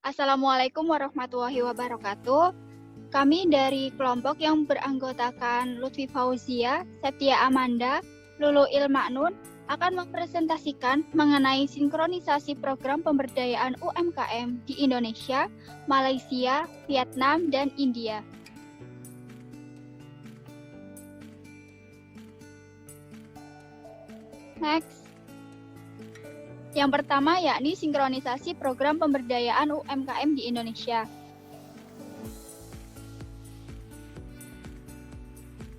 Assalamualaikum warahmatullahi wabarakatuh. Kami dari kelompok yang beranggotakan Lutfi Fauzia, Septia Amanda, Lulu Ilmaknun akan mempresentasikan mengenai sinkronisasi program pemberdayaan UMKM di Indonesia, Malaysia, Vietnam, dan India. Next. Yang pertama yakni sinkronisasi program pemberdayaan UMKM di Indonesia.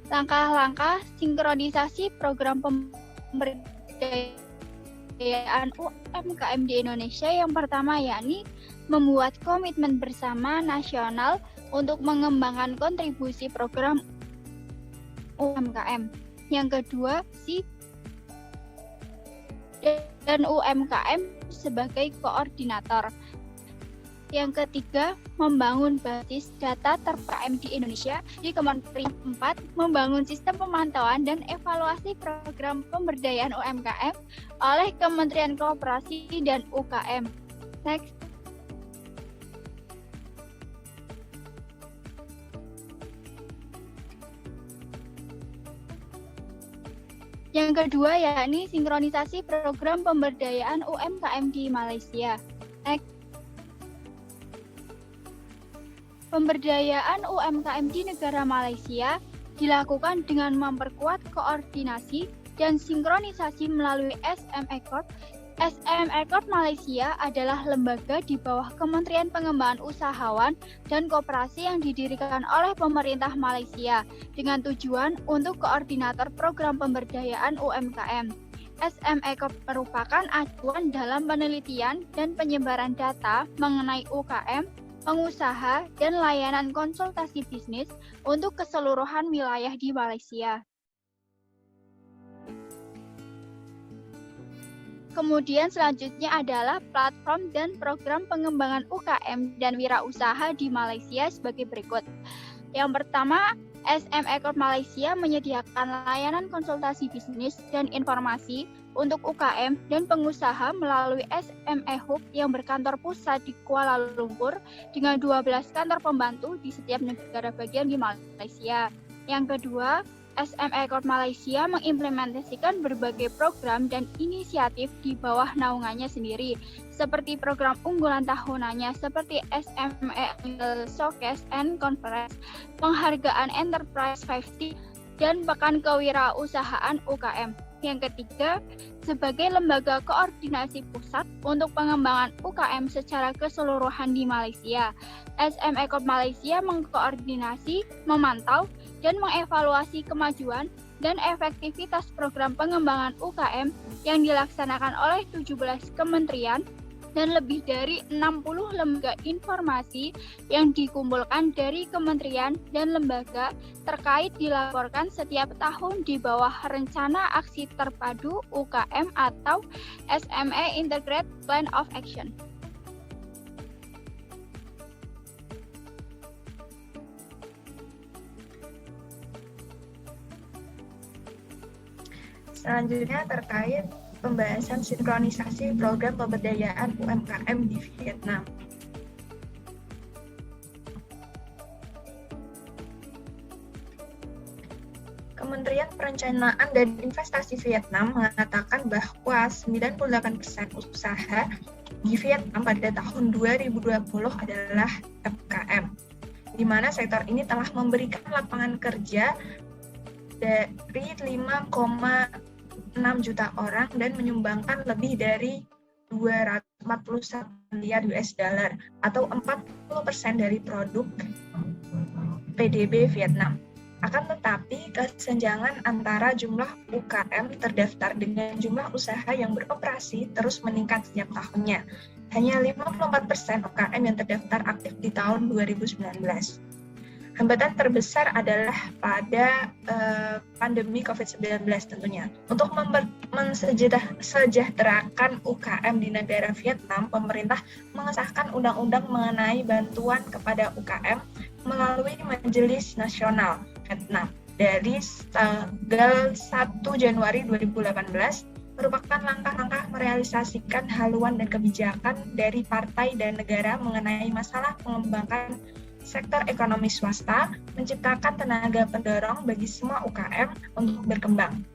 Langkah-langkah sinkronisasi program pemberdayaan UMKM di Indonesia yang pertama yakni membuat komitmen bersama nasional untuk mengembangkan kontribusi program UMKM. Yang kedua, dan UMKM sebagai koordinator. Yang ketiga, membangun basis data ter-UMKM di Indonesia. Di Kementerian 4, membangun sistem pemantauan dan evaluasi program pemberdayaan UMKM oleh Kementerian Koperasi dan UKM. Next. Yang kedua yakni sinkronisasi program pemberdayaan UMKM di Malaysia. Next. Pemberdayaan UMKM di negara Malaysia dilakukan dengan memperkuat koordinasi dan sinkronisasi melalui SM Accord. SM Accord Malaysia adalah lembaga di bawah Kementerian Pengembangan Usahawan dan Koperasi yang didirikan oleh pemerintah Malaysia dengan tujuan untuk koordinator program pemberdayaan UMKM. SM Accord merupakan acuan dalam penelitian dan penyebaran data mengenai UKM, pengusaha, dan layanan konsultasi bisnis untuk keseluruhan wilayah di Malaysia. Kemudian selanjutnya adalah platform dan program pengembangan UKM dan wirausaha di Malaysia sebagai berikut. Yang pertama, SM Accord Malaysia menyediakan layanan konsultasi bisnis dan informasi untuk UKM dan pengusaha melalui SME Hub yang berkantor pusat di Kuala Lumpur dengan 12 kantor pembantu di setiap negara bagian di Malaysia. Yang kedua, SM Accord Malaysia mengimplementasikan berbagai program dan inisiatif di bawah naungannya sendiri, seperti program unggulan tahunannya seperti SME Showcase and Conference, penghargaan Enterprise 50, dan Pekan Kewirausahaan UKM. Yang ketiga, sebagai lembaga koordinasi pusat untuk pengembangan UKM secara keseluruhan di Malaysia, SM Accord Malaysia mengkoordinasi, memantau, dan mengevaluasi kemajuan dan efektivitas program pengembangan UKM yang dilaksanakan oleh 17 kementerian dan lebih dari 60 lembaga informasi yang dikumpulkan dari kementerian dan lembaga terkait dilaporkan setiap tahun di bawah Rencana Aksi Terpadu UKM atau SME Integrated Plan of Action. Selanjutnya terkait pembahasan sinkronisasi program pemberdayaan UMKM di Vietnam. Kementerian Perencanaan dan Investasi Vietnam mengatakan bahwa 98% usaha di Vietnam pada tahun 2020 adalah UMKM, di mana sektor ini telah memberikan lapangan kerja dari 5,6 juta orang dan menyumbangkan lebih dari 241 miliar US dollar atau 40% dari produk PDB Vietnam. Akan tetapi, kesenjangan antara jumlah UKM terdaftar dengan jumlah usaha yang beroperasi terus meningkat setiap tahunnya. Hanya 54% UKM yang terdaftar aktif di tahun 2019. Hambatan terbesar adalah pada pandemi COVID-19 tentunya. Untuk mensejahterakan UKM di negara Vietnam, pemerintah mengesahkan undang-undang mengenai bantuan kepada UKM melalui Majelis Nasional Vietnam dari tanggal 1 Januari 2018 merupakan langkah-langkah merealisasikan haluan dan kebijakan dari partai dan negara mengenai masalah pengembangan sektor ekonomi swasta, menciptakan tenaga pendorong bagi semua UKM untuk berkembang.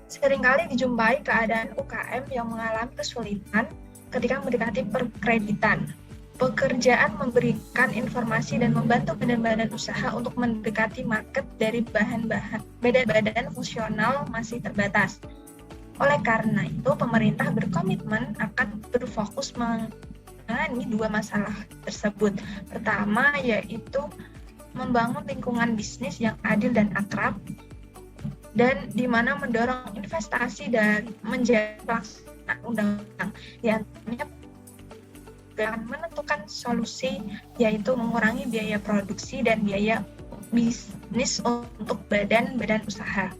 Seringkali dijumpai keadaan UKM yang mengalami kesulitan ketika mendekati perkreditan. Pekerjaan memberikan informasi dan membantu badan-badan usaha untuk mendekati market dari badan fungsional masih terbatas. Oleh karena itu, pemerintah berkomitmen akan berfokus menangani dua masalah tersebut. Pertama, yaitu membangun lingkungan bisnis yang adil dan akrab, dan di mana mendorong investasi dan menjaga pelaksanaan undang-undang. Di antaranya dengan menentukan solusi, yaitu mengurangi biaya produksi dan biaya bisnis untuk badan-badan usaha.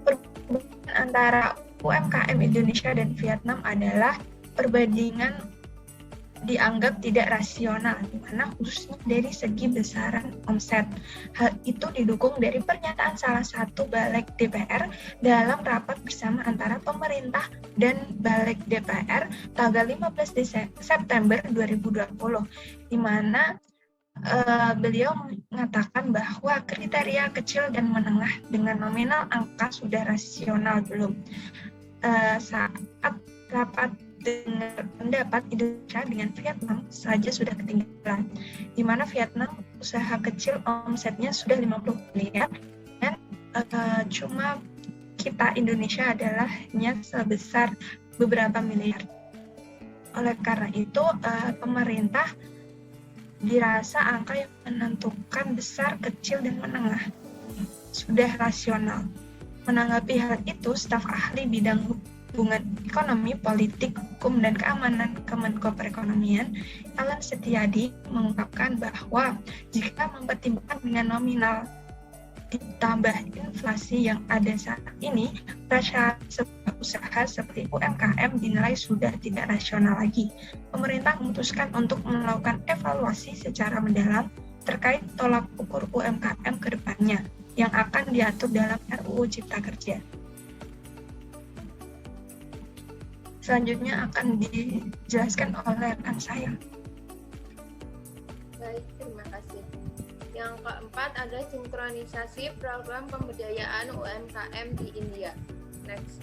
Perbandingan antara UMKM Indonesia dan Vietnam adalah perbandingan dianggap tidak rasional, di mana khususnya dari segi besaran omset. Hal itu didukung dari pernyataan salah satu Balik DPR dalam rapat bersama antara pemerintah dan Balik DPR tanggal 15 September 2020, di mana beliau mengatakan bahwa kriteria kecil dan menengah dengan nominal angka sudah rasional belum. Saat rapat dengar pendapat Indonesia dengan Vietnam saja sudah ketinggalan, di mana Vietnam usaha kecil omsetnya sudah 50 miliar dan cuma kita Indonesia adalah hanya sebesar beberapa miliar. Oleh karena itu, pemerintah dirasa angka yang menentukan besar, kecil, dan menengah sudah rasional. Menanggapi hal itu, staf ahli bidang hubungan ekonomi, politik, hukum, dan keamanan Kemenko Perekonomian, Alan Setiadi, mengungkapkan bahwa jika mempertimbangkan dengan nominal ditambah inflasi yang ada saat ini, prasyarat sebuah usaha seperti UMKM dinilai sudah tidak rasional lagi. Pemerintah memutuskan untuk melakukan evaluasi secara mendalam terkait tolak ukur UMKM ke depannya yang akan diatur dalam RUU Cipta Kerja. Selanjutnya akan dijelaskan oleh rekan saya. Baik, terima kasih. Yang keempat ada sinkronisasi program pemberdayaan UMKM di India. Next.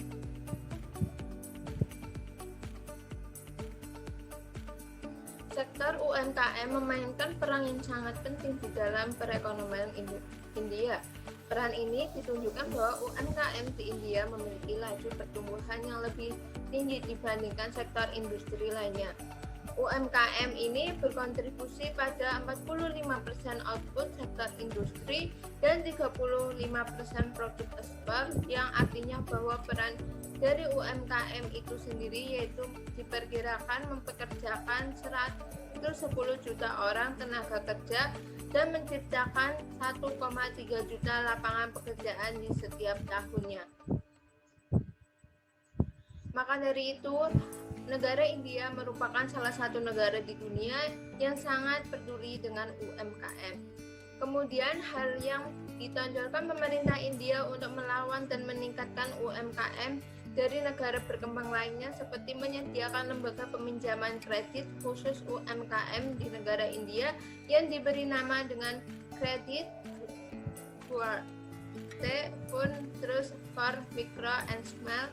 Sektor UMKM memainkan peran yang sangat penting di dalam perekonomian India. Peran ini ditunjukkan bahwa UMKM di India memiliki laju pertumbuhan yang lebih tinggi dibandingkan sektor industri lainnya. UMKM ini berkontribusi pada 45% output sektor industri dan 35% produk ekspor, yang artinya bahwa peran dari UMKM itu sendiri yaitu diperkirakan mempekerjakan 110 juta orang tenaga kerja dan menciptakan 1,3 juta lapangan pekerjaan di setiap tahunnya. Maka dari itu, negara India merupakan salah satu negara di dunia yang sangat peduli dengan UMKM. Kemudian hal yang ditonjolkan pemerintah India untuk melawan dan meningkatkan UMKM dari negara berkembang lainnya seperti menyediakan lembaga peminjaman kredit khusus UMKM di negara India yang diberi nama dengan Credit for Micro and Small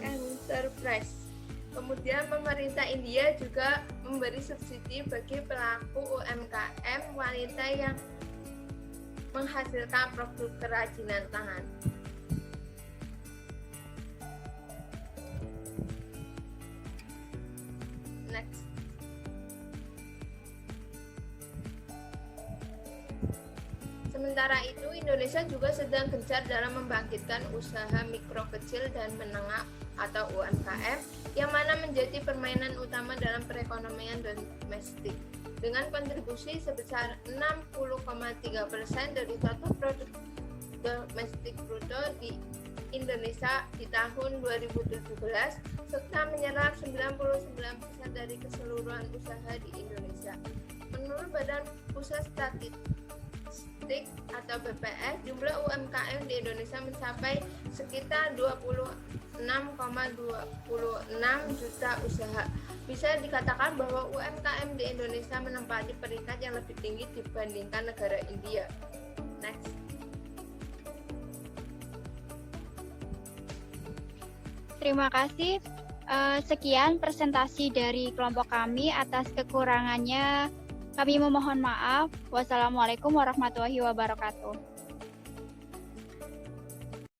Enterprise. Kemudian pemerintah India juga memberi subsidi bagi pelaku UMKM wanita yang menghasilkan produk kerajinan tangan. Next. Sementara itu, Indonesia juga sedang gencar dalam membangkitkan usaha mikro kecil dan menengah atau UMKM yang mana menjadi permainan utama dalam perekonomian domestik dengan kontribusi sebesar 60,3% dari total produk domestik bruto di Indonesia di tahun 2017 serta menyerap 99% dari keseluruhan usaha di Indonesia. Menurut Badan Pusat Statistik atau BPS, jumlah UMKM di Indonesia mencapai sekitar 26,26 juta usaha. Bisa dikatakan bahwa UMKM di Indonesia menempati peringkat yang lebih tinggi dibandingkan negara India. Next. Terima kasih. Sekian presentasi dari kelompok kami. Atas kekurangannya kami memohon maaf. Wassalamualaikum warahmatullahi wabarakatuh.